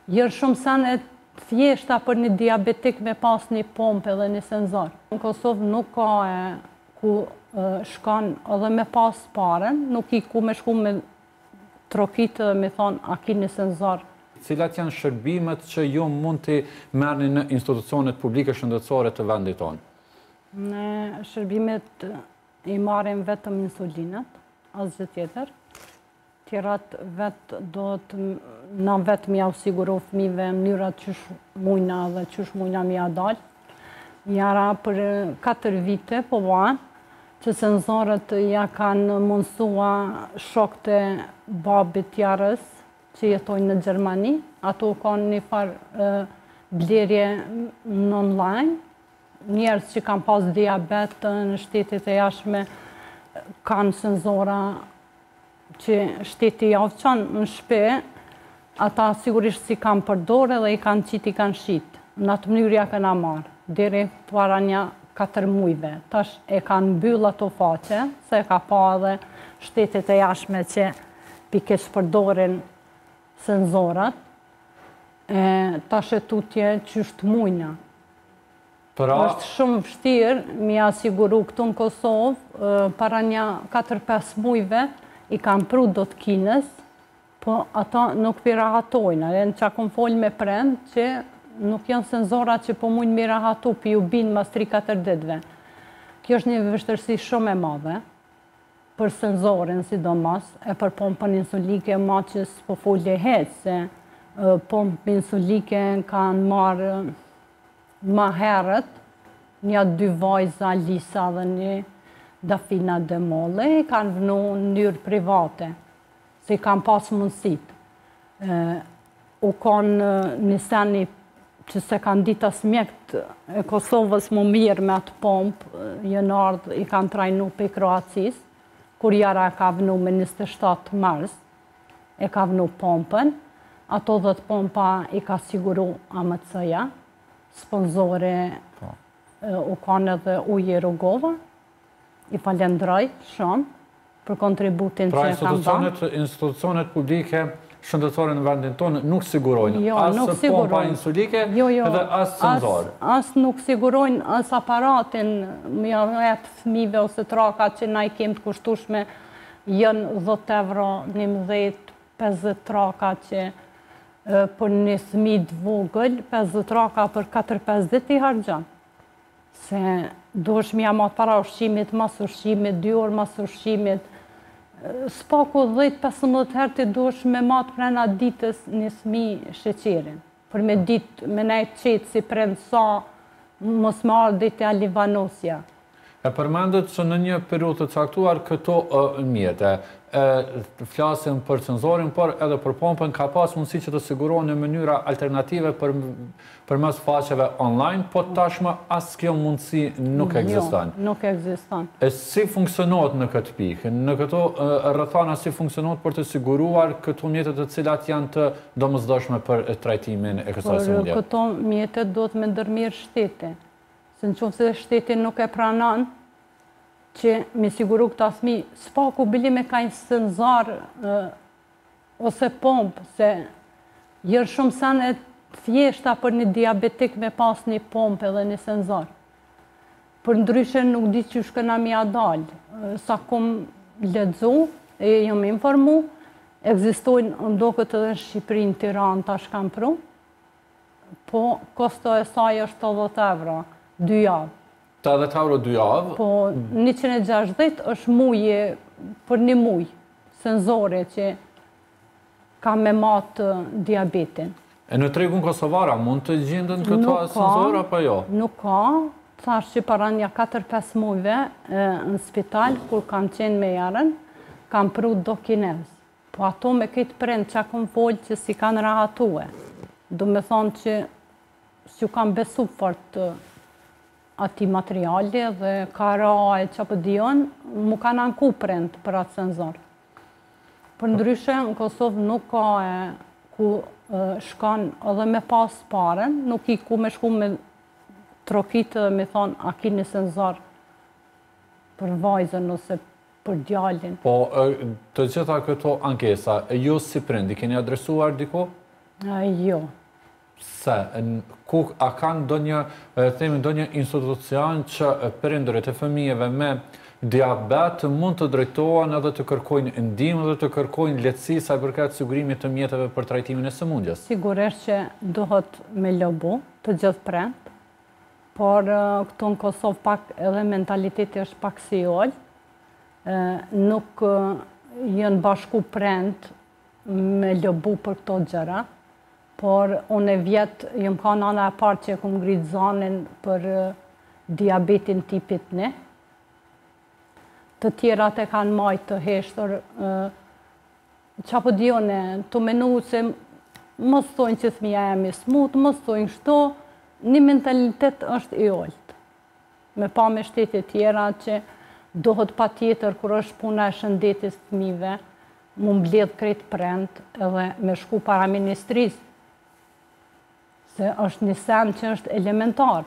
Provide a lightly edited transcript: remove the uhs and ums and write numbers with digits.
Jërë shumë sene thjeshta për një diabetik me pas një pompë edhe një senzor. Në Kosovë nuk ka ku shkan edhe me pas paren, nuk i ku me shku me trokitë dhe me thonë a ki një senzor. Cilat janë shërbimet që ju mund të merrni në institucionet publike shëndetësore të vendit tonë? Në shërbimet i marrim vetëm insulinat, asgjë tjetër. Tjerat vetë do të na vetë mja u siguro fëmijëve mënyrat qysh mujna dhe qysh mujna mja dalë. Jara për 4 vite po vanë që senzorët ja kanë mundsua shokët e babit jarës që jetojnë në Gjermani. Ato kanë një farë blerje në online. Njerëz që kanë pas diabet në shtetet e jashtme kanë senzora që shteti javëqan në shpe, ata sigurisht si kanë përdore dhe i kanë qiti kanë shqit. Në atë mënyrë ja kanë marë, deri para një 4 mujve. Tash e kanë mbyll ato faqe, se ka pa edhe shtetet e jashtme që pikesh përdorin senzorat, tash e tutje qysht mujna. Është shumë vështirë mi asiguru këtu në Kosovë, para një 4-5 mujve, i kanë pru do të kines, po ata nuk pi rahatojnë. Në që akon folë me prend që nuk janë senzorat që po mujnë mi rahatu, pi u binë mas 3-4 ditve. Kjo është një vështërsi shumë e madhe, për senzorin sidomos, e për pompën insulike ma që s'po folje hetë, se pompën insulike kanë marë ma herët, një 2 vajza Lisa dhe një Dafina Demolle, i kanë vënu në njërë private, se i kanë pasë mundësit. U kanë një seni që se kanë ditë as mjekët e Kosovës më mirë me atë pompë, jënë ardhë, i kanë trajnu për Kroacis, kur jara ka vënu me 27 mars, e ka vënu pompën, ato 10 pompa i ka siguru AMC-ja, sponzore u kanë edhe Uje Rogova, i falenderoj shumë për kontributin që e kanë dhënë. Pra institucionet publike shëndetësore në vendin tonë nuk sigurojnë asë pompa insulike edhe asë senzor. Asë nuk sigurojnë asë aparatin, më jep fëmijëve ose trakat që na i kemë të kushtueshme, jënë 10 euro, 11, 50 traka që për një fëmijë të vogël, 50 traka për 4-5 ditë i harxhan. Se dosh mi amat para ushqimit, mas ushqimit, 2 orë mas ushqimit, s'paku 10-15 herë të dosh me matë prena ditës një fëmijë sheqerin. Për me ditë, me nejtë qetë si prendë sa, mos me ardhit e Livanosja. E përmendet që në një periudhë të caktuar këto mjete, flasim për senzorin, por edhe për pompën, ka pas mundësi që të sigurohen në mënyra alternative për mes faqeve online, po tashmë asë kjo mundësi nuk ekziston. Jo, nuk ekziston. E si funksionohet në këtë pikë? Në këto rrethana si funksionohet për të siguruar këto mjetet të cilat janë të domosdoshme për trajtimin e kësaj sëmundje? Por këto mjetet do të me ndërmirë shteti. Se në qoftë se shteti nuk e pranon që mi siguru këta fëmijë, s'paku bili me ka një senzor ose pompë, se jërë shumë sene thjeshta për një diabetik me pas një pompë edhe një senzor. Për ndryshe nuk di që shkëna mi a dalë. Sa kom ledzu, e jam informu, egzistojnë ndokët edhe në Shqipëri, në Tiranë, tash kam pru, po kosto e saj është 80 euro, 2 javë. 80 euro 2 javë? Po 160 është muje për një mujë, senzore që ka me matë diabetin. E në tregun kosovara, mund të gjendën këto senzora, apo jo? Nuk ka, thash që para një 4-5 mujve në spital, kur kam qenë me jarën, kam pru do kinez. Po ato me këtë prend që akom folë që si kanë rahatue. Do me thonë që s'ju kam besu fort ati materiali dhe kara e që për dion, mu kanë anku prend për atë senzor. Për ndryshe, në Kosovë nuk ka ku shkan edhe me pas paren, nuk i ku me shku me trokitë dhe me thonë, a ki një senzor për vajzën ose për djalin. Po, të gjitha këto ankesa, ju si prindi, keni adresuar diko? Jo. Se, a kanë do një institucion që prindërit e fëmijëve me diabet mund të drejtohen edhe të kërkojnë ndihmë dhe të kërkojnë lehtësi sa i përket sigurimit të mjeteve për trajtimin e sëmundjes? Sigurisht që duhet me lobu të gjithë prend, por këtu në Kosovë pak edhe mentaliteti është pak si jollë, nuk jënë bashku prend me lobu për këto gjëra, por unë e vjetë jëmë ka nana e parë që e këmë ngritë zanin për diabetin tipit 1. Të tjerat e kanë majtë të heshtër, që apo dione, të menu se mos thojnë që thmija e mi smut, mos thojnë shto, një mentalitet është i ollët. Me pa me shtete tjera që dohet pa tjetër, kur është puna e shëndetis fëmijëve, mu mbledh krejt prend edhe me shku para ministrisë, se është një sen që është elementar.